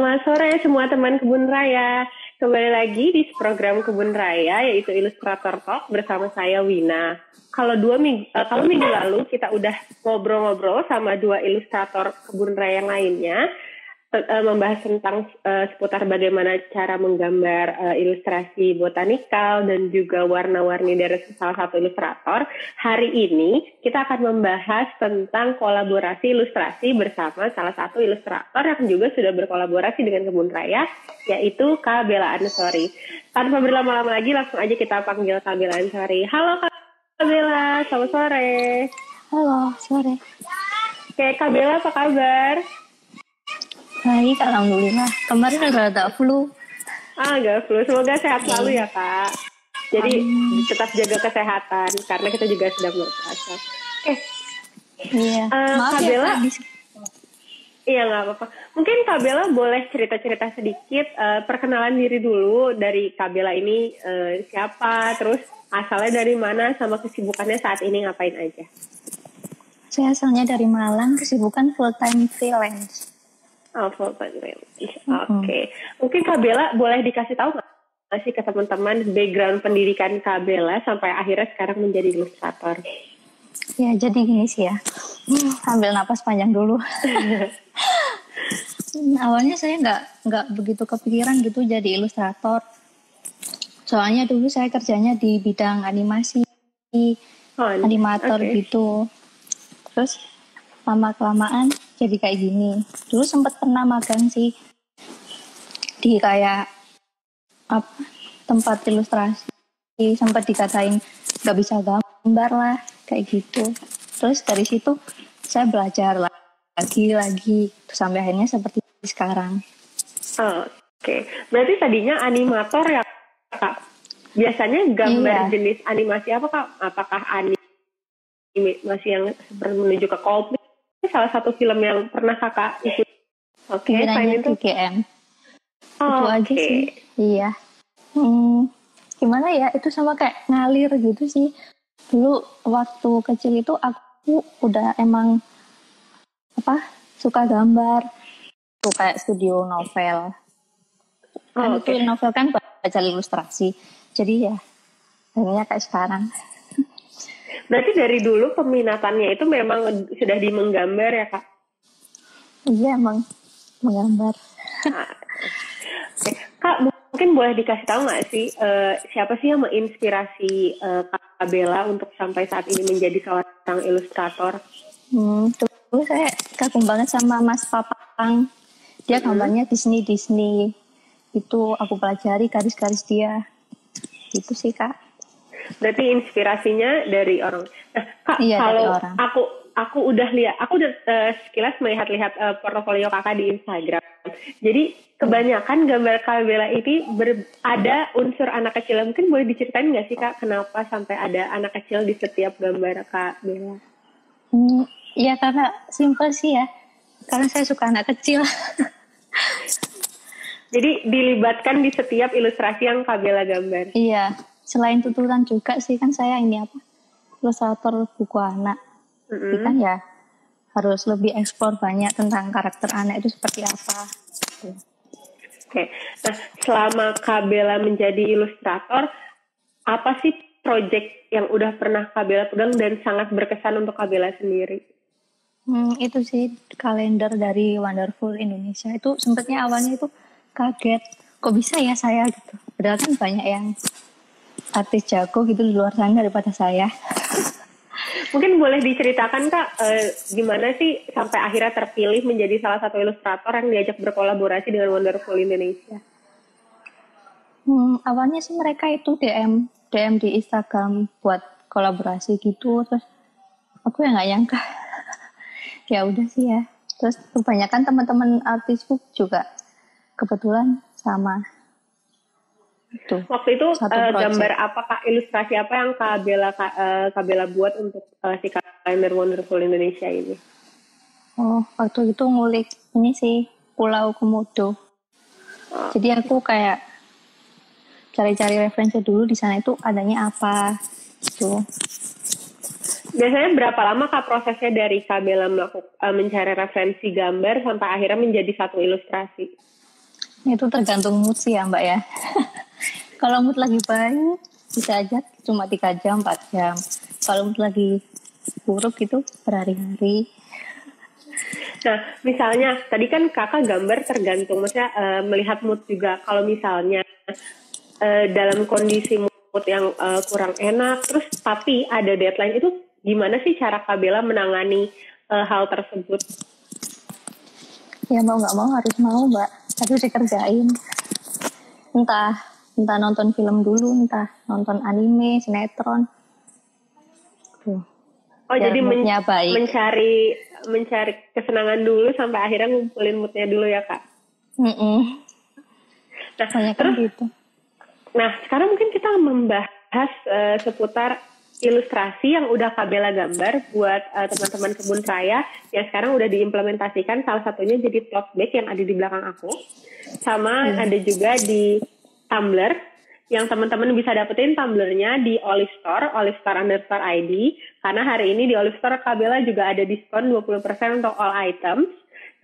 Selamat sore semua teman Kebun Raya. Kembali lagi di program Kebun Raya, yaitu Ilustrator Talk bersama saya Wina. Kalau minggu lalu kita udah ngobrol-ngobrol sama dua ilustrator Kebun Raya yang lainnya, membahas tentang seputar bagaimana cara menggambar ilustrasi botanikal dan juga warna-warni dari salah satu ilustrator. Hari ini kita akan membahas tentang kolaborasi ilustrasi bersama salah satu ilustrator yang juga sudah berkolaborasi dengan Kebun Raya, yaitu Kak Bella Ansori. Tanpa berlama-lama lagi, langsung aja kita panggil Kak Bella Ansori. Halo Kak Bella, selamat sore. Halo, sore. Oke, Kak Bella apa kabar? Baik, alhamdulillah. Kemarin ada flu. Gak flu. Semoga sehat selalu ya, Kak. Jadi tetap jaga kesehatan karena kita juga sedang berpuasa. Iya. Maaf Kak ya, Bella. Kak. Iya, nggak apa-apa. Mungkin Kak Bella boleh cerita-cerita sedikit, perkenalan diri dulu dari Kak Bella ini siapa, terus asalnya dari mana, sama kesibukannya saat ini ngapain aja. Saya asalnya dari Malang, kesibukan full-time freelance. Oke. Mungkin Kak Bella boleh dikasih tahu nggak sih ke teman-teman background pendidikan Kak Bella sampai akhirnya sekarang menjadi ilustrator? Ya, jadi gini sih ya. Ambil napas panjang dulu. Awalnya saya nggak begitu kepikiran gitu jadi ilustrator. Soalnya dulu saya kerjanya di bidang animasi, animator gitu. Terus lama-kelamaan jadi kayak gini. Dulu sempat pernah magang sih di kayak tempat ilustrasi, sempat dikatain nggak bisa gambar lah kayak gitu. Terus dari situ saya belajar lagi sampai akhirnya seperti sekarang. Oke. Berarti tadinya animator ya Kak? Biasanya gambar jenis animasi apa Kak? Apakah animasi yang menuju ke Coldplay? Salah satu film yang pernah Kakak ikut. Oke, selain itu GM. Itu aja sih. Iya. Gimana ya? Itu sama kayak ngalir gitu sih. Dulu waktu kecil itu aku udah emang suka gambar. Itu kayak studio novel. Itu novel kan baca ilustrasi. Jadi ya akhirnya kayak sekarang. Berarti dari dulu peminatannya itu memang sudah di menggambar ya Kak? Iya, emang menggambar. Kak, mungkin boleh dikasih tahu nggak sih siapa sih yang menginspirasi Kak Bella untuk sampai saat ini menjadi seorang ilustrator? Dulu saya kagum banget sama Mas Papang. Dia gambarnya Disney. Itu aku pelajari garis-garis dia. Itu sih Kak. Berarti inspirasinya dari orang. Nah, Kak, iya, kalau dari orang. aku udah sekilas melihat portofolio Kakak di Instagram. Jadi kebanyakan gambar Kak Bella ini ada unsur anak kecil. Mungkin boleh diceritain nggak sih Kak, kenapa sampai ada anak kecil di setiap gambar Kak Bella? Iya, karena simpel sih ya. Karena saya suka anak kecil. Jadi dilibatkan di setiap ilustrasi yang Kak Bella gambar. Iya. Selain tuturan juga sih, kan saya ini ilustrator buku anak. Jadi kan ya harus lebih eksplor banyak tentang karakter anak itu seperti apa. Oke. Nah, selama Kak Bella menjadi ilustrator, apa sih project yang udah pernah Kak Bella pegang dan sangat berkesan untuk Kak Bella sendiri? Itu sih kalender dari Wonderful Indonesia. Itu sempatnya awalnya itu kaget. Kok bisa ya saya gitu. Padahal kan banyak yang artis jago gitu di luar sana daripada saya. Mungkin boleh diceritakan Kak, gimana sih sampai akhirnya terpilih menjadi salah satu ilustrator yang diajak berkolaborasi dengan Wonderful Indonesia? Awalnya sih mereka itu DM di Instagram buat kolaborasi gitu, terus aku ya nggak nyangka. Ya udah sih ya. Terus kebanyakan teman-teman artisku juga kebetulan sama. Tuh, waktu itu gambar apa Kak, ilustrasi apa yang Kak Bella buat untuk si kalender Wonderful Indonesia ini? Waktu itu ngulik ini sih Pulau Komodo. Jadi aku kayak cari-cari referensi dulu di sana itu adanya apa gitu. Biasanya berapa lama Kak prosesnya dari Kak Bella mencari referensi gambar sampai akhirnya menjadi satu ilustrasi? Itu tergantung mood sih ya Mbak ya. Kalau mood lagi baik bisa aja cuma 3 jam 4 jam. Kalau mood lagi buruk itu berhari-hari. Nah, misalnya tadi kan kakak gambar tergantung, maksudnya melihat mood juga. Kalau misalnya dalam kondisi mood yang kurang enak, terus tapi ada deadline, itu gimana sih cara Kak Bella menangani hal tersebut? Ya mau nggak mau harus mau Mbak, harus dikerjain. Entah nonton film dulu, entah nonton anime, sinetron. Tuh. Oh, jadi mencari kesenangan dulu sampai akhirnya ngumpulin moodnya dulu ya Kak. Nah, terus gitu. Nah, sekarang mungkin kita membahas seputar ilustrasi yang udah Kak Bella gambar buat teman-teman kebun raya yang sekarang udah diimplementasikan. Salah satunya jadi tote bag yang ada di belakang aku, sama ada juga di tumbler yang teman-teman bisa dapetin tumblernya di Olive Store _ID, karena hari ini di Olive Store Kak Bella juga ada diskon 20% untuk all items.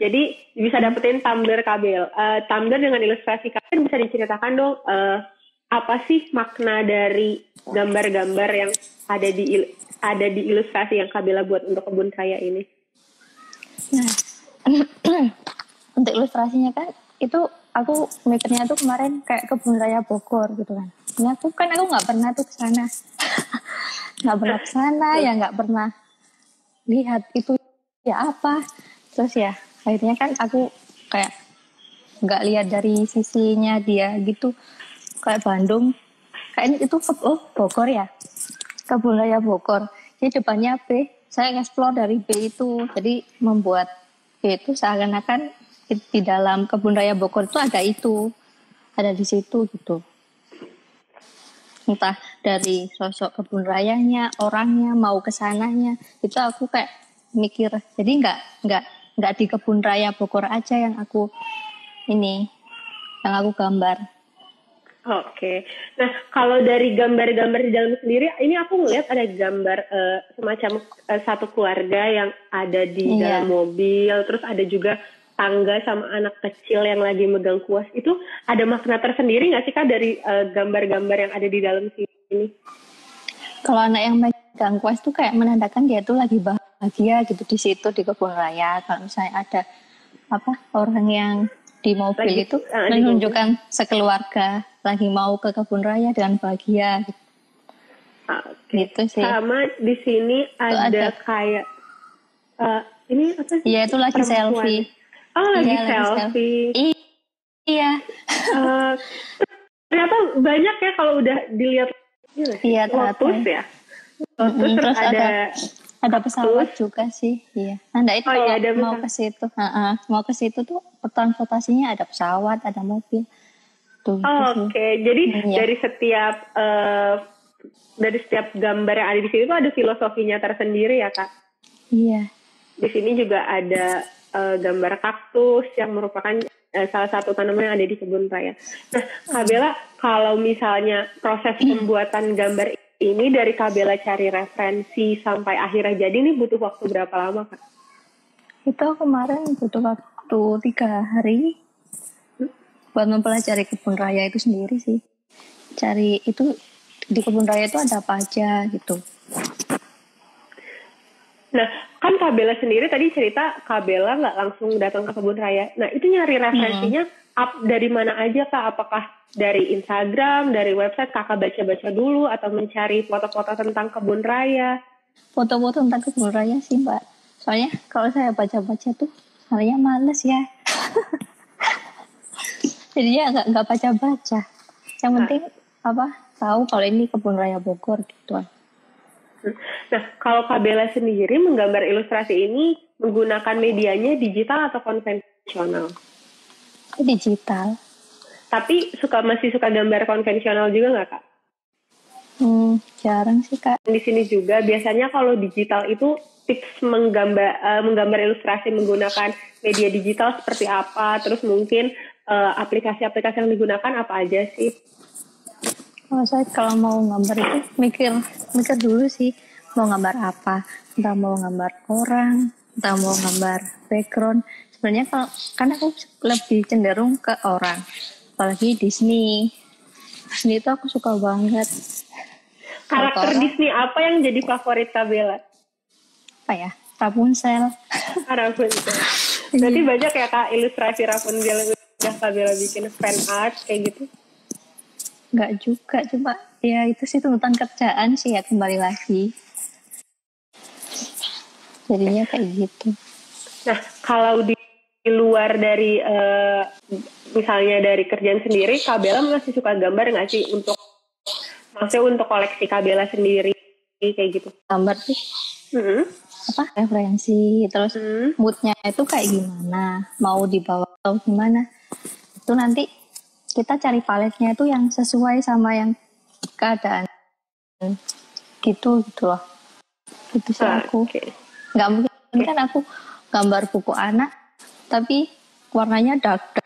Jadi bisa dapetin tumbler Kak Bella, tumbler dengan ilustrasi. Kalian bisa diceritakan dong apa sih makna dari gambar-gambar yang ada di ilustrasi yang Kak Bella buat untuk kebun raya ini? Nah, untuk ilustrasinya kan itu aku mikirnya tuh kemarin kayak kebun raya Bogor gitu kan. Ini aku nggak pernah tuh kesana, nggak pernah kesana ya, nggak pernah lihat itu ya apa. Terus ya akhirnya kan aku kayak nggak lihat dari sisinya dia gitu, kayak Bandung, kayak itu Bogor ya, kebun raya Bogor. Jadi depannya B, saya nge-explore dari B itu, jadi membuat B itu seakan-akan di dalam kebun raya Bogor itu ada di situ gitu. Entah dari sosok kebun rayanya, orangnya, mau kesananya, itu aku kayak mikir. Jadi nggak di kebun raya Bogor aja yang aku gambar. Oke. Nah, kalau dari gambar-gambar di dalam sendiri, ini aku ngeliat ada gambar semacam satu keluarga yang ada di dalam mobil, terus ada juga tangga sama anak kecil yang lagi megang kuas. Itu ada makna tersendiri nggak sih Kak dari gambar-gambar yang ada di dalam sini? Kalau anak yang megang kuas tuh kayak menandakan dia tuh lagi bahagia gitu di situ di kebun raya. Kalau misalnya ada orang yang di mobil itu menunjukkan sekeluarga lagi mau ke kebun raya dengan bahagia gitu. Gitu sih. Sama di sini ada kayak ini apa sih? Iya, itu lagi perempuan. selfie. Oh, lagi selfie. Iya. Ternyata banyak ya kalau udah dilihat. Iya, Lotus ya. Lotus terus ada pesawat juga sih. Iya. Nah, itu kalau mau ke situ, mau ke situ tuh transportasinya ada pesawat, ada mobil. Oke. Jadi dari setiap gambar yang ada di sini tuh ada filosofinya tersendiri ya Kak? Iya. Di sini juga ada gambar kaktus yang merupakan salah satu tanaman yang ada di kebun raya. Nah, Kak Bella, kalau misalnya proses pembuatan gambar ini dari Kak Bella cari referensi sampai akhirnya jadi, ini butuh waktu berapa lama Kak? Itu kemarin butuh waktu 3 hari buat mempelajari kebun raya itu sendiri sih. Cari itu di kebun raya itu ada apa aja gitu. Nah, kan Kak Bella sendiri tadi cerita Kak Bella nggak langsung datang ke kebun raya. Nah, itu nyari referensinya dari mana aja Kak? Apakah dari Instagram, dari website Kakak baca-baca dulu atau mencari foto-foto tentang kebun raya? Foto-foto tentang kebun raya sih Mbak. Soalnya kalau saya baca-baca tuh soalnya males ya. Jadi ya nggak baca-baca. Yang penting tahu kalau ini kebun raya Bogor gitu. Nah, kalau Kak Bella sendiri menggambar ilustrasi ini menggunakan medianya digital atau konvensional? Digital. Tapi masih suka gambar konvensional juga nggak Kak? Jarang sih Kak. Di sini juga biasanya kalau digital itu tips menggambar ilustrasi menggunakan media digital seperti apa? Terus mungkin aplikasi-aplikasi yang digunakan apa aja sih? Saya kalau mau gambar itu mikir dulu sih mau gambar apa, entah mau gambar orang, entah mau gambar background, sebenarnya kalau karena aku lebih cenderung ke orang, apalagi Disney itu aku suka banget. Karakter Disney apa yang jadi favorit Kak Bella? Apa ya, Rapunzel. Rapunzel. Berarti banyak ya Kak ilustrasi Rapunzel yang Kak Bella bikin fan art kayak gitu? Enggak juga, cuma ya itu sih tuntutan kerjaan sih ya, kembali lagi. Jadinya kayak gitu. Nah, kalau di luar dari misalnya dari kerjaan sendiri, Kak Bella masih suka gambar nggak sih maksudnya untuk koleksi Kak Bella sendiri kayak gitu? Gambar sih. Apa referensi, terus moodnya itu kayak gimana, mau dibawa atau gimana, itu nanti kita cari paletnya itu yang sesuai sama yang keadaan gitu loh. Itu sih aku. Nggak mungkin kan aku gambar buku anak tapi warnanya dark.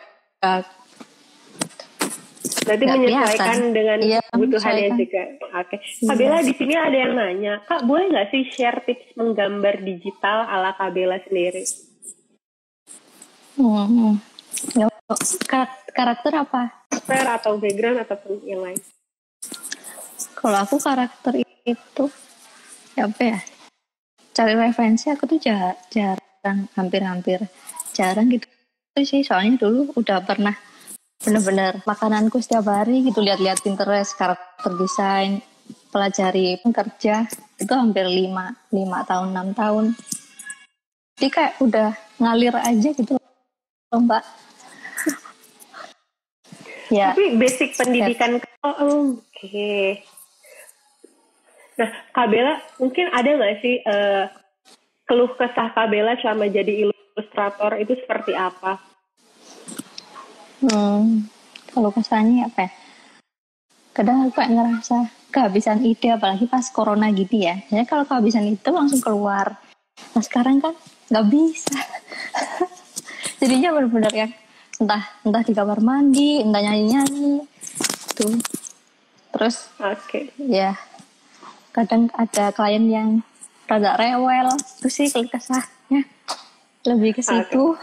Berarti menyesuaikan dengan kebutuhannya juga. Oke. Kak Bella di sini ada yang nanya, Kak boleh nggak sih share tips menggambar digital ala Kak Bella sendiri? Karakter apa? Karakter atau background ataupun yang lain? Kalau aku karakter itu apa ya? Cari referensi aku tuh jarang, hampir jarang gitu sih. Soalnya dulu udah pernah bener-bener makananku setiap hari gitu, lihat-lihat Pinterest, karakter desain, pelajari kerja itu hampir 5 tahun 6 tahun. Jadi kayak udah ngalir aja gitu loh, Mbak. Ya. Tapi basic pendidikan Oke. Nah, Kak Bella mungkin ada nggak sih keluh kesah Kak Bella selama jadi ilustrator itu seperti apa? Kalau kesahnya apa ya? Kadang aku kayak ngerasa kehabisan ide, apalagi pas corona gitu ya. Jadi kalau kehabisan itu langsung keluar. Nah sekarang kan nggak bisa. Jadinya benar-benar ya entah di kamar mandi, entah nyanyi tuh. Terus ya kadang ada klien yang rada rewel, itu sih keluh kesahnya lebih ke situ.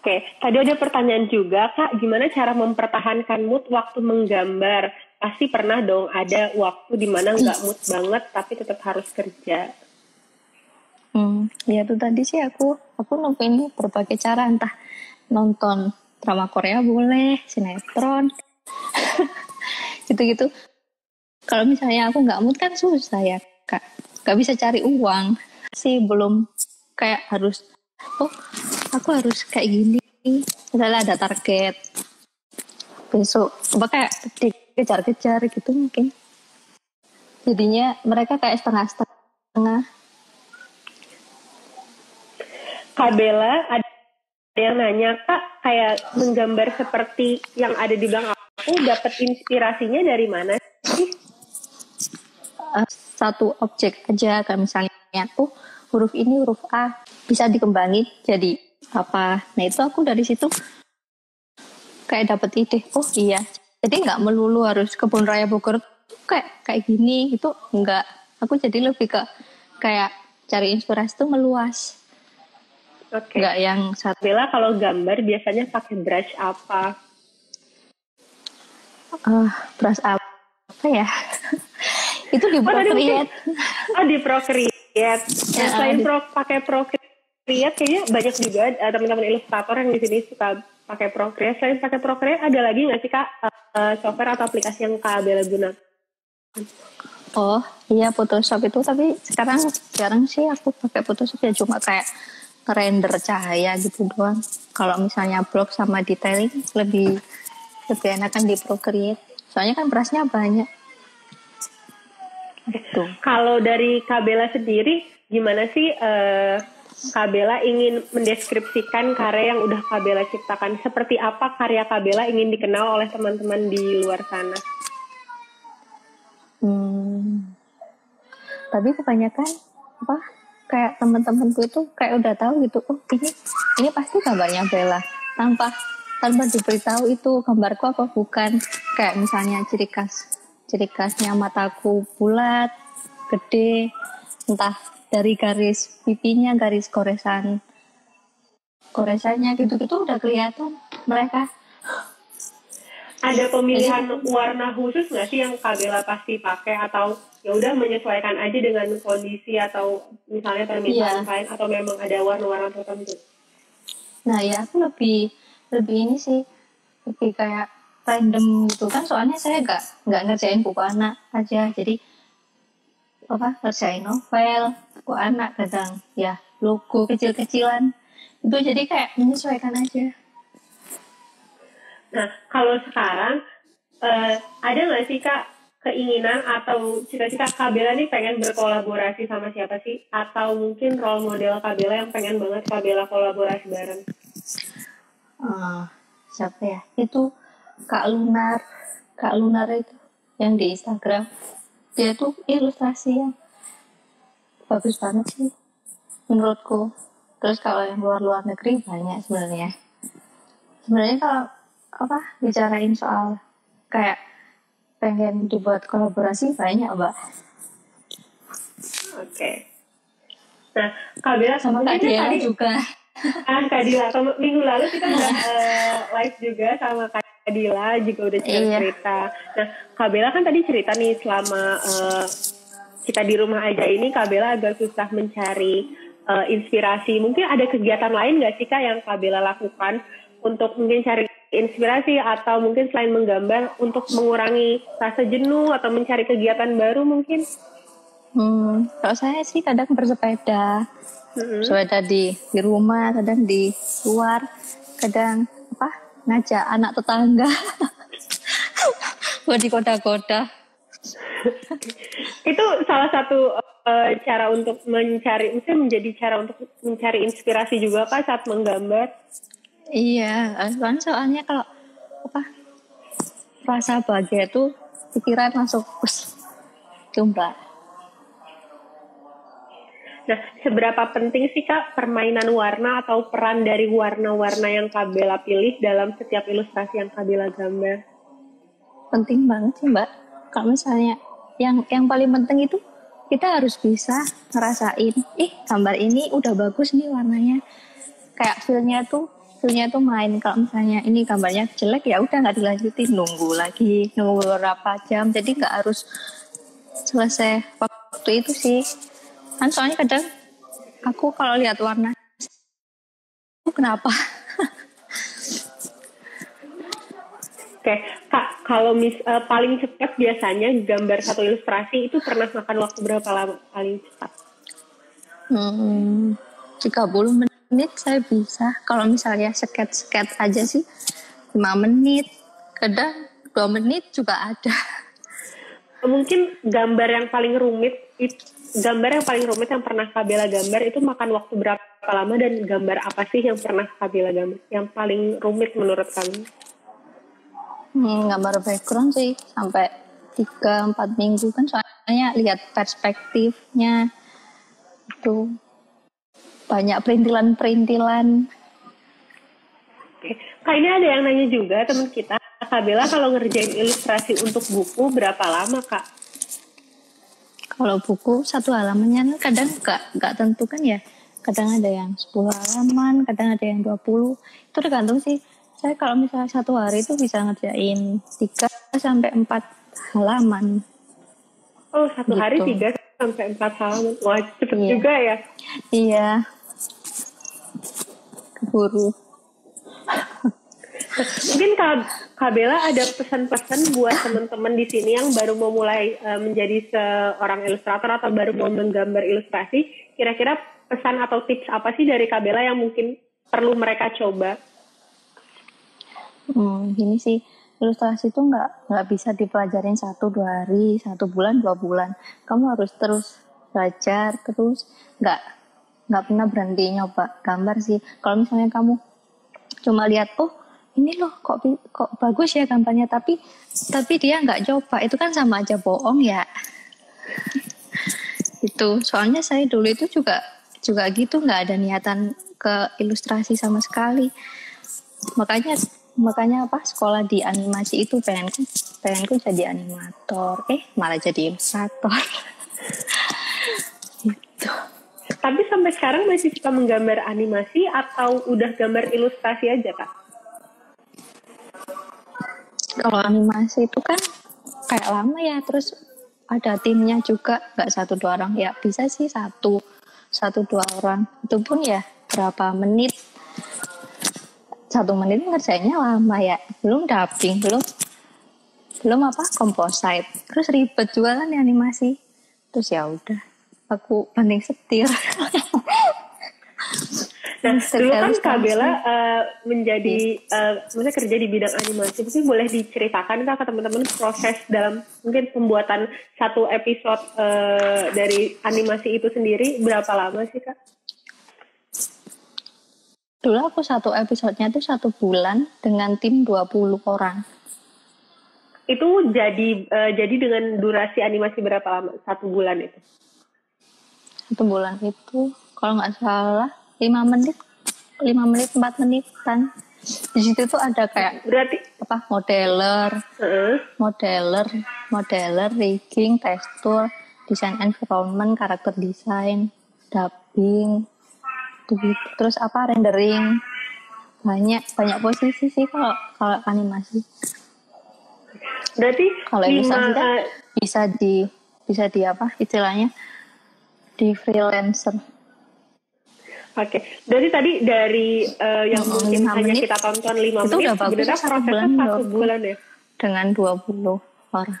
Oke, tadi ada pertanyaan juga, Kak, gimana cara mempertahankan mood waktu menggambar? Pasti pernah dong ada waktu di mana nggak mood banget, tapi tetap harus kerja. Ya itu tadi sih aku nemuin berbagai cara, entah nonton drama Korea boleh, sinetron, gitu-gitu. Kalau misalnya aku nggak mood kan susah ya, Kak. Nggak bisa cari uang. Sih belum kayak harus, aku harus kayak gini. Misalnya ada target besok, coba kayak dikejar-kejar gitu mungkin. Jadinya mereka kayak setengah-setengah. Kak Bella, ada yang nanya, Kak, kayak menggambar seperti yang ada di belakang aku, dapat inspirasinya dari mana sih? Satu objek aja, kayak misalnya huruf ini huruf A bisa dikembangin jadi apa. Nah itu aku dari situ kayak dapet ide, iya. Jadi nggak melulu harus Kebun Raya Bogor kayak gini, itu enggak. Aku jadi lebih ke kayak cari inspirasi itu meluas. Nggak yang satu. Bella kalau gambar biasanya pakai brush apa? Brush apa ya? Itu di Procreate. Di Procreate. Selain pakai Procreate, kayaknya banyak juga teman-teman ilustrator yang di sini suka pakai Procreate. Selain pakai Procreate, ada lagi nggak sih Kak software atau aplikasi yang Kak Bella gunakan? Oh iya, Photoshop itu, tapi sekarang jarang sih aku pakai Photoshop, ya cuma kayak render cahaya gitu doang. Kalau misalnya blok sama detailing lebih enakan di Procreate. Soalnya kan brushnya banyak. Gitu. Kalau dari Kak Bella sendiri, gimana sih Kak Bella ingin mendeskripsikan karya yang udah Kak Bella ciptakan? Seperti apa karya Kak Bella ingin dikenal oleh teman-teman di luar sana? Tapi kebanyakan kayak teman-temanku itu kayak udah tahu gitu, ini pasti gambarnya Bella, tanpa diberitahu itu gambarku apa bukan. Kayak misalnya ciri khasnya mataku bulat, gede, entah dari garis pipinya, garis goresan goresannya gitu-gitu udah kelihatan mereka. Ada pemilihan warna khusus nggak sih yang Kak Bella pasti pakai, atau ya udah menyesuaikan aja dengan kondisi atau misalnya permintaan klien, atau memang ada warna-warna tertentu? Nah ya aku lebih ini sih, lebih kayak random gitu kan, soalnya saya nggak ngerjain buku anak aja, jadi ngerjain novel buku anak, kadang ya logo kecil-kecilan itu, jadi kayak menyesuaikan aja. Nah, kalau sekarang ada nggak sih Kak keinginan atau cita-cita Kak Bella nih pengen berkolaborasi sama siapa sih? Atau mungkin role model Kak Bella yang pengen banget Kak Bella kolaborasi bareng? Siapa ya? Itu Kak Lunar itu yang di Instagram. Dia tuh ilustrasi yang bagus banget sih menurutku. Terus kalau yang luar negeri banyak sebenarnya. Sebenarnya kalau bicarain soal kayak pengen dibuat kolaborasi banyak, Mbak. Oke. Nah, Kak Bella sama Kak Diela juga. Kak Dila, minggu lalu kita udah live juga sama Kak Dila, juga udah cerita. Nah, Kak Bella kan tadi cerita nih selama kita di rumah aja ini Kak Bella agak susah mencari inspirasi. Mungkin ada kegiatan lain nggak sih Kak yang Kak Bella lakukan untuk mungkin cari inspirasi, atau mungkin selain menggambar untuk mengurangi rasa jenuh atau mencari kegiatan baru mungkin? Kalau saya sih kadang bersepeda. Sepeda di rumah, kadang di luar, kadang ngajak anak tetangga buat di kota-kota. Itu salah satu cara untuk mencari, mungkin menjadi cara untuk mencari inspirasi juga Kak saat menggambar. Iya, soalnya kalau rasa bahagia itu pikiran masuk jumlah. Nah, seberapa penting sih Kak permainan warna atau peran dari warna-warna yang Kak Bella pilih dalam setiap ilustrasi yang Kak Bella gambar? Penting banget sih Mbak. Kalau misalnya yang paling penting itu kita harus bisa ngerasain, gambar ini udah bagus nih warnanya. Kayak feel-nya tuh main. Kalau misalnya ini gambarnya jelek, ya udah nggak dilanjutin, nunggu beberapa jam. Jadi nggak harus selesai waktu itu sih. Kan soalnya kadang aku kalau lihat warna, kenapa? Oke, Kak, kalau paling cepat biasanya gambar satu ilustrasi itu pernah makan waktu berapa lama paling cepat? 30 menit saya bisa. Kalau misalnya sket aja sih 5 menit. Kadang 2 menit juga ada. Mungkin gambar yang paling rumit yang pernah Kak Bella gambar itu makan waktu berapa lama, dan gambar apa sih yang pernah Kak Bella gambar yang paling rumit menurut kamu? Gambar background sih sampai 3-4 minggu kan, soalnya lihat perspektifnya itu banyak perintilan. Oke. Kak, ini ada yang nanya juga teman kita, Kak Bella kalau ngerjain ilustrasi untuk buku berapa lama Kak? Kalau buku 1 halamannya kadang nggak tentu kan ya, kadang ada yang 10 halaman, kadang ada yang 20, itu tergantung sih. Saya kalau misalnya 1 hari itu bisa ngerjain 3-4 halaman. Oh, 1 hari 3-4 halaman. Wah, cepet juga ya. Iya. Keburu. Mungkin Kak Bella ada pesan-pesan buat teman-teman di sini yang baru mau mulai menjadi seorang ilustrator atau baru mau menggambar ilustrasi. Kira-kira pesan atau tips apa sih dari Kak Bella yang mungkin perlu mereka coba? Gini sih, ilustrasi itu nggak bisa dipelajarin 1-2 hari, 1 bulan, 2 bulan. Kamu harus terus belajar, terus nggak pernah berhenti nyoba gambar sih. Kalau misalnya kamu cuma lihat, ini loh kok bagus ya gambarnya, tapi dia nggak coba, itu kan sama aja bohong ya. Itu soalnya saya dulu itu juga gitu, nggak ada niatan ke ilustrasi sama sekali. Makanya sekolah di animasi itu pengenku jadi animator, malah jadi ilustrator. Gitu. Tapi sampai sekarang masih suka menggambar animasi atau udah gambar ilustrasi aja, Kak? Kalau animasi itu kan kayak lama ya, terus ada timnya juga, nggak 1-2 orang ya, bisa sih 1-2 orang, itu pun ya berapa menit, 1 menit ngerjainnya lama ya, belum dubbing, belum apa composite, terus ribet juga kan animasi, terus ya udah aku banding setir. Nah, dulu kan Kak Bella menjadi, maksudnya kerja di bidang animasi. Mungkin boleh diceritakan Kak ke teman-teman proses dalam mungkin pembuatan satu episode dari animasi itu sendiri berapa lama sih Kak? Dulu aku satu episodenya tuh 1 bulan dengan tim 20 orang. Itu jadi dengan durasi animasi berapa lama? 1 bulan itu? 1 bulan itu kalau nggak salah 5 menit 4 menit kan. Di situ tuh ada kayak berarti apa modeler, rigging, tekstur, desain environment, karakter desain, dubbing, terus apa rendering, banyak posisi sih kalau animasi. Berarti kalau ilustrasi kan bisa di apa istilahnya di freelancer. Oke, berarti tadi dari yang mungkin hanya kita tonton 5 menit, sebenarnya prosesnya 1 bulan ya? Dengan 20 orang.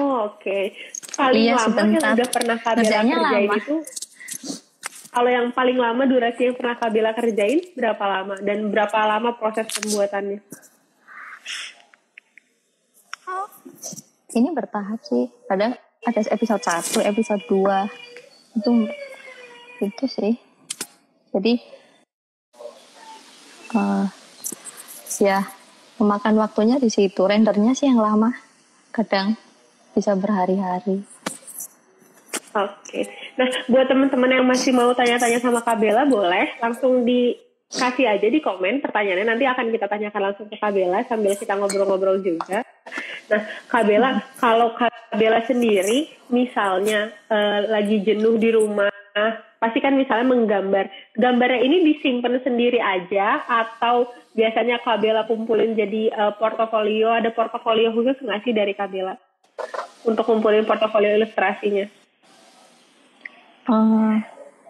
Oh, oke. Paling lama yang udah pernah Kak Bella kerjain itu, kalau yang paling lama durasi yang pernah Kak Bella kerjain, berapa lama? Dan berapa lama proses pembuatannya? Ini bertahap sih. Ada episode 1, episode 2. Itu sih. Jadi ya memakan waktunya di situ. Rendernya sih yang lama, kadang bisa berhari-hari. Oke. Nah, buat teman-teman yang masih mau tanya-tanya sama Kak Bella, boleh langsung dikasih aja di komen pertanyaannya. Nanti akan kita tanyakan langsung ke Kak Bella sambil kita ngobrol-ngobrol juga. Nah, Kak Bella, kalau Kak Bella sendiri misalnya lagi jenuh di rumah, pasti kan misalnya menggambar. Gambarnya ini disimpan sendiri aja atau biasanya Kak Bella kumpulin jadi portofolio? Ada portofolio khusus nggak sih dari Kak Bella untuk kumpulin portofolio ilustrasinya?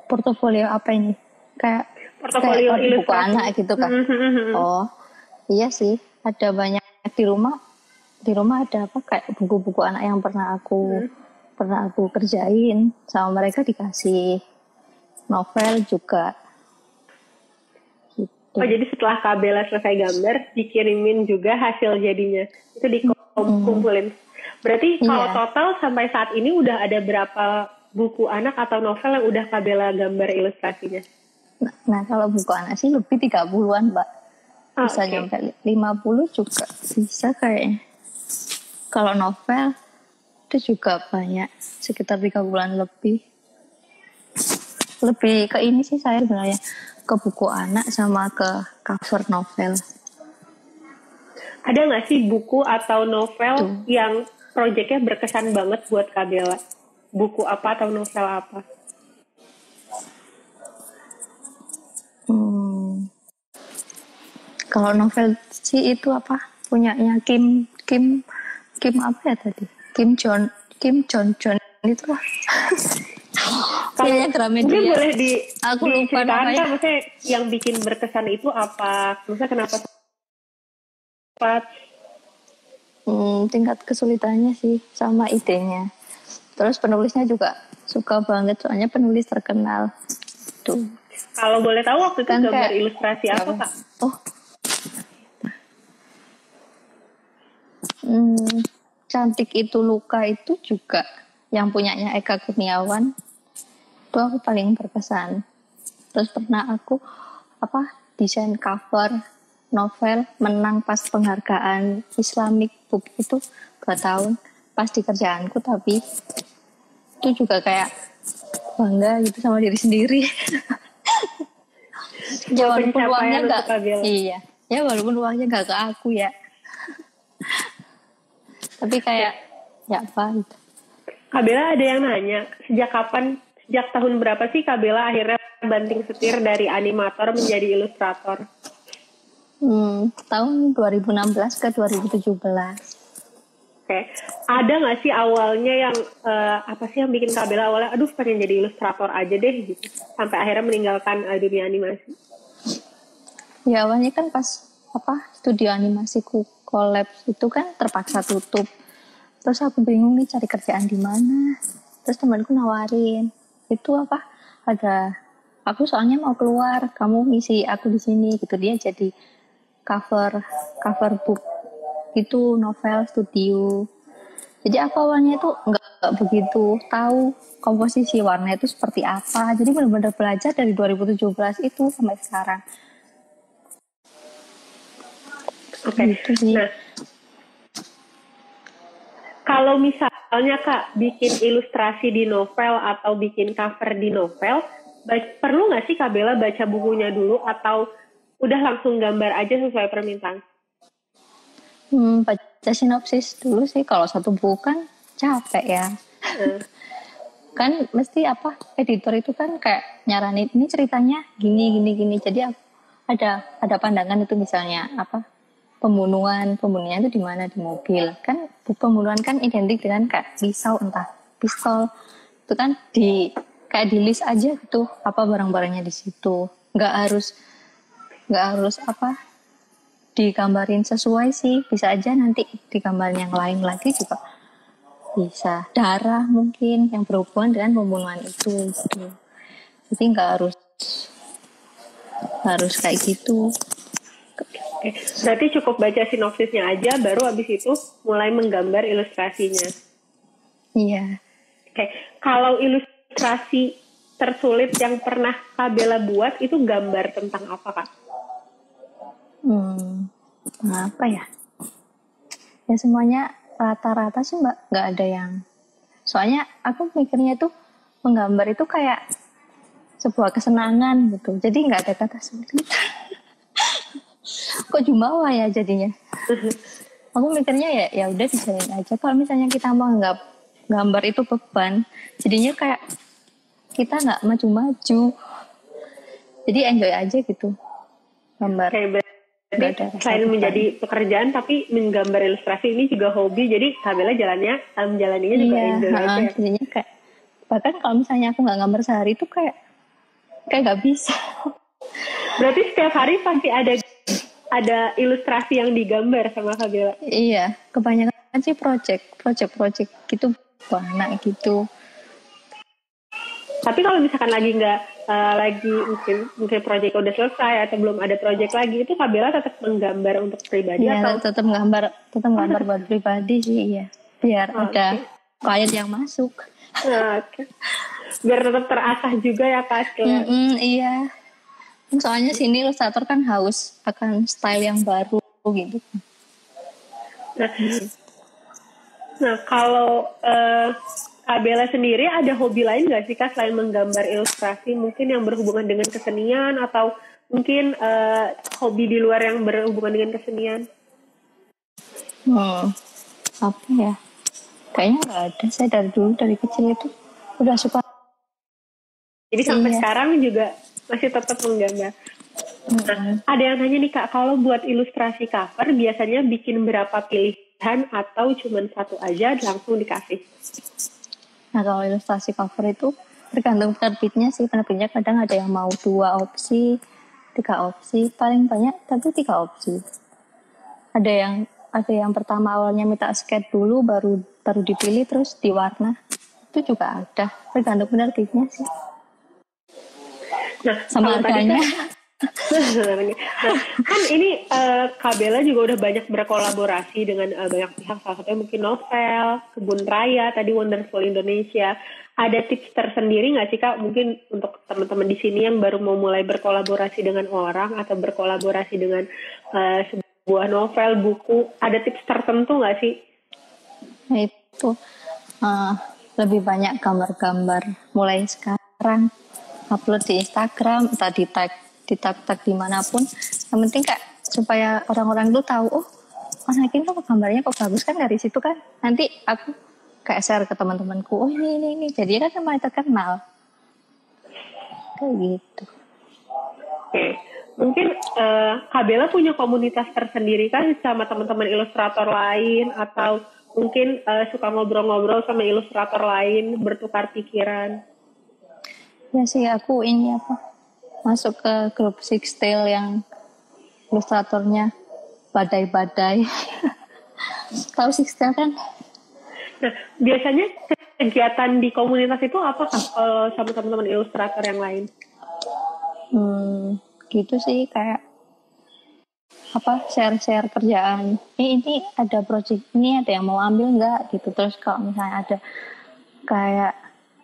Portofolio apa ini? Kayak portofolio ilustrasi buku anak gitu kan? Oh, iya sih. Ada banyak di rumah. Di rumah ada apa kayak buku-buku anak yang pernah aku kerjain, sama mereka dikasih novel juga. Gitu. Oh, jadi setelah Kak Bella selesai gambar, dikirimin juga hasil jadinya. Itu dikumpulin. Berarti kalau total sampai saat ini udah ada berapa buku anak atau novel yang udah Kak Bella gambar ilustrasinya? Nah, kalau buku anak sih lebih 30-an, Mbak. Bisa nyampe 50 juga bisa kayaknya. Kalau novel itu juga banyak, sekitar 3 bulan lebih. Lebih ke ini sih saya sebenarnya, ke buku anak sama ke cover novel. Ada nggak sih buku atau novel yang proyeknya berkesan banget buat Kak Bella? Buku apa atau novel apa? Kalau novel sih itu apa? Punyanya Kim apa ya tadi? Kim John itu lah. Kayaknya Gramedia. Mungkin boleh aku lupa namanya. Maksudnya yang bikin berkesan itu apa? Maksudnya kenapa? Tingkat kesulitannya sih sama idenya. Terus penulisnya juga suka banget, soalnya penulis terkenal. Tuh. Kalau boleh tahu waktu itu kan gambar ilustrasi apa Kak? Cantik Itu Luka itu juga yang punyanya Eka Kurniawan. Itu aku paling berkesan. Terus pernah aku desain cover novel, menang pas penghargaan Islamic Book itu 2 tahun pas di kerjaanku, tapi itu juga kayak bangga gitu sama diri sendiri. Ya walaupun uangnya walaupun uangnya nggak ke aku ya, tapi kayak ya apa gitu. Kak Bella, ada yang nanya sejak kapan Sejak tahun berapa sih Kak Bella akhirnya banting setir dari animator menjadi ilustrator? Tahun 2016 ke 2017. Oke. Ada nggak sih awalnya yang apa sih yang bikin Kak Bella awalnya aduh pengen jadi ilustrator aja deh gitu sampai akhirnya meninggalkan dunia animasi? Ya awalnya kan pas studio animasiku kolaps itu kan terpaksa tutup. Terus aku bingung nih cari kerjaan di mana. Terus temanku nawarin itu aku soalnya mau keluar, kamu ngisi aku di sini gitu. Dia jadi cover book itu novel studio. Jadi aku awalnya tuh nggak begitu tahu komposisi warna itu seperti apa. Jadi benar-benar belajar dari 2017 itu sampai sekarang. Oke. Nah, kalau misalnya Kak bikin ilustrasi di novel atau bikin cover di novel, perlu nggak sih Kak Bella baca bukunya dulu atau udah langsung gambar aja sesuai permintaan? Baca sinopsis dulu sih. Kalau satu buku kan capek ya. Kan mesti editor itu kan kayak nyaranin ini ceritanya gini. Jadi ada pandangan itu misalnya pembunuhan itu di mana, di mobil. Kan pembunuhan kan identik dengan kayak pisau entah pistol. Itu kan kayak di list aja gitu apa barang-barangnya di situ. Nggak harus digambarin sesuai sih. Bisa aja nanti digambarin yang lain lagi juga bisa. Darah mungkin yang berhubungan dengan pembunuhan itu gitu. Jadi nggak harus kayak gitu. Berarti cukup baca sinopsisnya aja, baru abis itu mulai menggambar ilustrasinya. Iya. Oke, kalau ilustrasi tersulit yang pernah Kak Bella buat itu gambar tentang apa Kak? Apa ya? Ya semuanya rata-rata sih Mbak, nggak ada yang. Soalnya aku mikirnya tuh menggambar itu kayak sebuah kesenangan gitu. Jadi nggak ada kata sulit. Kok jumawa ya jadinya. Aku mikirnya ya udah dijalin aja. Kalau misalnya kita mau nggak gambar itu beban, jadinya kayak kita nggak maju-maju. Jadi enjoy aja gitu gambar. Berarti selain menjadi pekerjaan tapi menggambar ilustrasi ini juga hobi. Jadi Kak Bella menjalaninya juga enjoy aja. Jadinya kayak bahkan kalau misalnya aku nggak gambar sehari itu kayak nggak bisa. Berarti setiap hari pasti ada ilustrasi yang digambar sama Kak Bella? Iya, kebanyakan sih project gitu banyak gitu. Tapi kalau misalkan lagi mungkin project udah selesai atau belum ada project lagi, itu Kak Bella tetap menggambar untuk pribadi atau? Iya, tetap gambar buat pribadi sih, iya. Biar ada klien yang masuk. Okay. Biar tetap terasah juga ya Kak. Iya. Soalnya sini ilustrator kan haus akan style yang baru gitu. Nah kalau Kak Bella sendiri ada hobi lain nggak sih Kak selain menggambar ilustrasi, mungkin yang berhubungan dengan kesenian atau mungkin hobi di luar yang berhubungan dengan kesenian? Apa ya? Kayaknya nggak ada. Saya dari kecil itu udah suka. Jadi sampai sekarang juga masih tetap menggambar. Nah, ada yang nanya nih Kak, kalau buat ilustrasi cover biasanya bikin berapa pilihan atau cuma satu aja langsung dikasih? Nah kalau ilustrasi cover itu tergantung penerbitnya sih. Penerbitnya kadang ada yang mau 2 opsi, 3 opsi, paling banyak tapi 3 opsi. Ada yang pertama awalnya minta sketch dulu baru dipilih terus diwarna. Itu juga ada, tergantung penerbitnya sih. Nah, sama harganya. Kan ini Kak Bella juga udah banyak berkolaborasi dengan banyak pihak, salah satunya mungkin novel, Kebun Raya, tadi Wonderful Indonesia. Ada tips tersendiri nggak sih Kak, mungkin untuk teman-teman di sini yang baru mau mulai berkolaborasi dengan orang atau berkolaborasi dengan sebuah novel, buku, ada tips tertentu nggak sih? Nah itu lebih banyak gambar-gambar mulai sekarang, upload di Instagram, entah di tag dimanapun. Yang penting Kak, supaya orang-orang itu tahu, oh anak ini kok gambarnya kok bagus kan, dari situ kan nanti aku kayak share ke teman-temanku, oh ini jadi kan namanya terkenal. kayak gitu. Oke. Mungkin Kak Bella punya komunitas tersendiri kan sama teman-teman ilustrator lain, atau mungkin suka ngobrol-ngobrol sama ilustrator lain, bertukar pikiran? Ya sih, aku ini masuk ke grup Sixtail yang ilustratornya badai-badai. Tahu Sixtail kan? Nah, biasanya kegiatan di komunitas itu apa Kak sama teman-teman ilustrator yang lain? Gitu sih, kayak share-share kerjaan. Ini ada project ini, ada yang mau ambil nggak gitu. Terus kalau misalnya ada kayak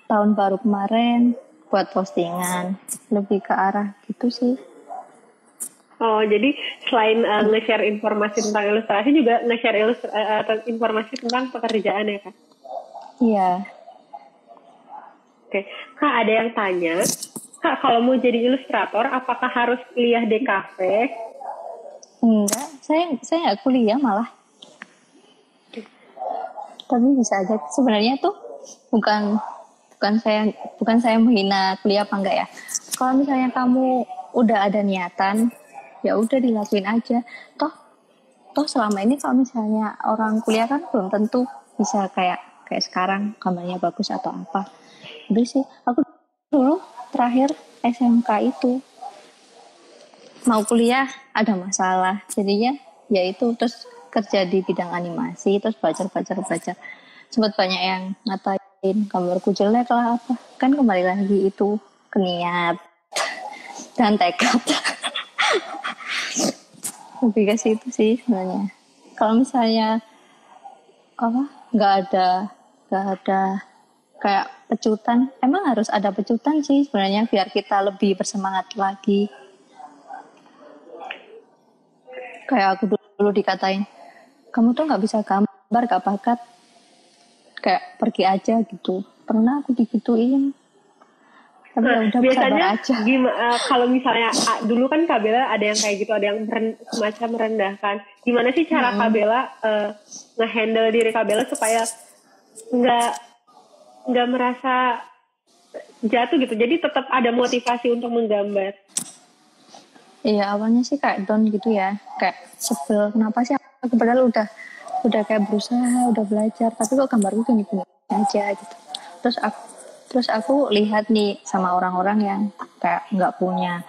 tahun baru kemarin buat postingan, lebih ke arah gitu sih. Oh, jadi selain nge-share informasi tentang ilustrasi, juga nge-share informasi tentang pekerjaan ya Kak? Iya. Oke, Kak ada yang tanya, Kak kalau mau jadi ilustrator, apakah harus kuliah DKV? Enggak, saya nggak kuliah malah. Tapi bisa aja. Sebenarnya tuh bukan saya menghina kuliah apa enggak ya. Kalau misalnya kamu udah ada niatan, ya udah dilakuin aja. Toh selama ini kalau misalnya orang kuliah kan belum tentu bisa kayak sekarang gambarnya bagus atau apa. Udah sih, aku dulu terakhir SMK itu mau kuliah ada masalah, jadinya ya itu terus kerja di bidang animasi, terus belajar sempat banyak yang ngatain gambarku jelek lah apa, kan kembali lagi itu ke niat dan tekad. Lebih ke situ sih sebenarnya. Kalau misalnya nggak ada kayak pecutan, emang harus ada pecutan sih sebenarnya biar kita lebih bersemangat lagi. Kayak aku dulu dikatain, kamu tuh nggak bisa gambar, gak bakat, kayak pergi aja gitu. Pernah aku digituin. Tapi ya udah, biasanya aja. Kalau misalnya dulu kan Kak Bella ada yang kayak gitu, ada yang semacam merendahkan. Gimana sih cara Kak Bella nge-handle diri Kak Bella supaya nggak merasa jatuh gitu? Jadi tetap ada motivasi untuk menggambar. Iya, awalnya sih kayak down gitu ya, kayak sebel, kenapa sih aku padahal udah kayak berusaha, udah belajar, tapi kok gambarku gini-gini aja gitu. Terus aku lihat nih sama orang-orang yang kayak nggak punya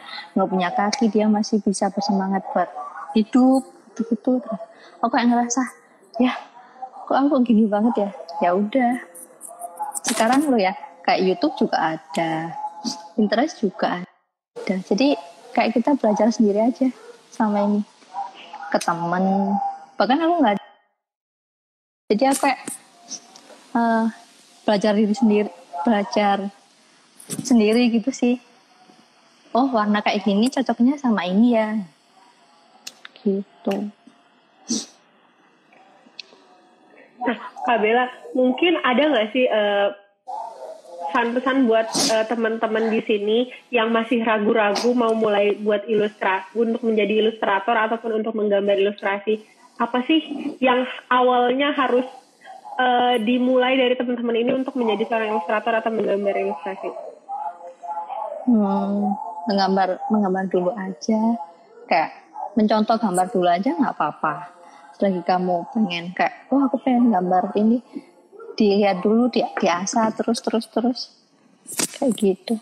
kaki, dia masih bisa bersemangat buat hidup gitu. Aku kayak ngerasa, ya kok aku gini banget ya. Ya udah, sekarang lo ya kayak YouTube juga ada, Pinterest juga ada. Jadi kayak kita belajar sendiri aja sama ini, ke temen. Bahkan aku nggak, jadi aku kayak belajar sendiri gitu sih. Oh, warna kayak gini cocoknya sama ini ya, gitu. Nah, Kak Bella, mungkin ada nggak sih pesan-pesan buat teman-teman di sini yang masih ragu-ragu mau mulai buat ilustrasi, untuk menjadi ilustrator ataupun untuk menggambar ilustrasi? Apa sih yang awalnya harus dimulai dari teman-teman ini untuk menjadi seorang ilustrator atau menggambar ilustrasi? Menggambar dulu aja, kayak mencontoh gambar dulu aja nggak apa-apa. Selagi kamu pengen kayak, aku pengen gambar ini, dilihat dulu, diasah terus kayak gitu.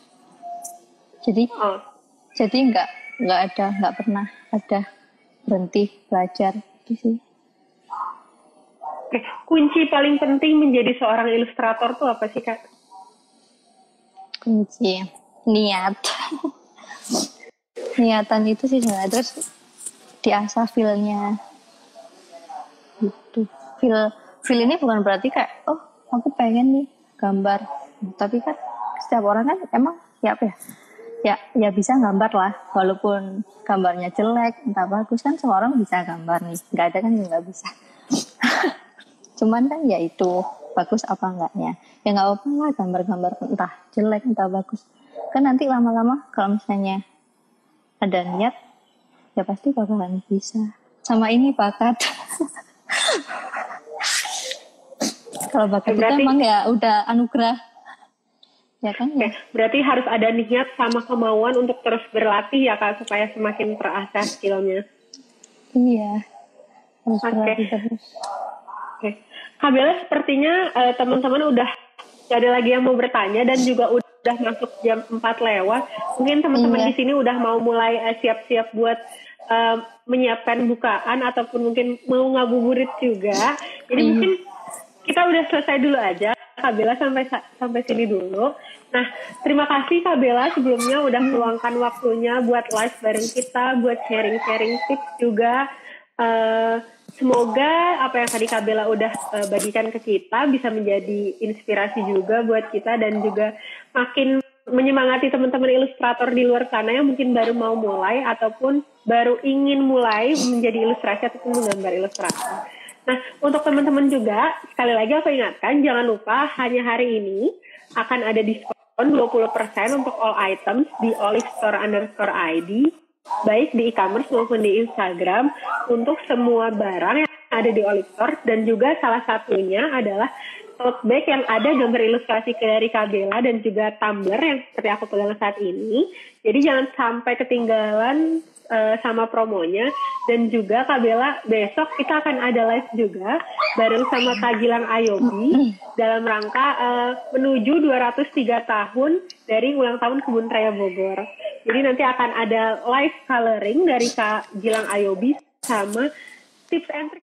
Jadi nggak pernah ada berhenti belajar gitu sih. Kunci paling penting menjadi seorang ilustrator tuh apa sih Kak? Kunci niat. Niatan itu sih sebenarnya, terus diasah feel-nya gitu. Feel ini bukan berarti kayak aku pengen nih gambar, tapi kan setiap orang kan emang ya bisa gambar lah, walaupun gambarnya jelek entah bagus, kan semua orang bisa gambar nih, nggak ada kan yang nggak bisa. Cuman kan ya itu bagus apa enggaknya, ya nggak apa-apa lah gambar entah jelek entah bagus, kan nanti lama-lama kalau misalnya ada niat ya pasti bakalan bisa. Sama ini bakat. Kalau bakat itu emang ya udah anugerah. ya kan ya. Berarti harus ada niat sama kemauan untuk terus berlatih ya Kak, supaya semakin terasah skillnya. Iya, harus berlatih terus. Kak Bella, sepertinya teman-teman udah gak ada lagi yang mau bertanya dan juga udah masuk jam 4 lewat. Mungkin teman-teman di sini udah mau mulai siap-siap buat menyiapkan bukaan ataupun mungkin mau ngabuburit juga. Jadi mungkin kita udah selesai dulu aja. Kak Bella sampai sini dulu. Nah, terima kasih Kak Bella sebelumnya udah meluangkan waktunya buat live bareng kita, buat sharing-sharing tips juga. Semoga apa yang tadi Kak Bella udah bagikan ke kita bisa menjadi inspirasi juga buat kita dan juga makin menyemangati teman-teman ilustrator di luar sana yang mungkin baru mau mulai ataupun baru ingin mulai menjadi ilustrasi ataupun menggambar ilustrasi. Nah, untuk teman-teman juga, sekali lagi aku ingatkan, jangan lupa hanya hari ini akan ada diskon 20% untuk all items di olivestore_id, baik di e-commerce maupun di Instagram, untuk semua barang yang ada di Olive Store, dan juga salah satunya adalah tote bag yang ada gambar ilustrasi dari Kak Bella dan juga tumbler yang seperti aku pegang saat ini. Jadi jangan sampai ketinggalan sama promonya. Dan juga Kak Bella, besok kita akan ada live juga bareng sama Kak Gilang Ayobi dalam rangka menuju 203 tahun dari ulang tahun Kebun Raya Bogor. Jadi nanti akan ada live coloring dari Kak Gilang Ayobi sama tips and trick.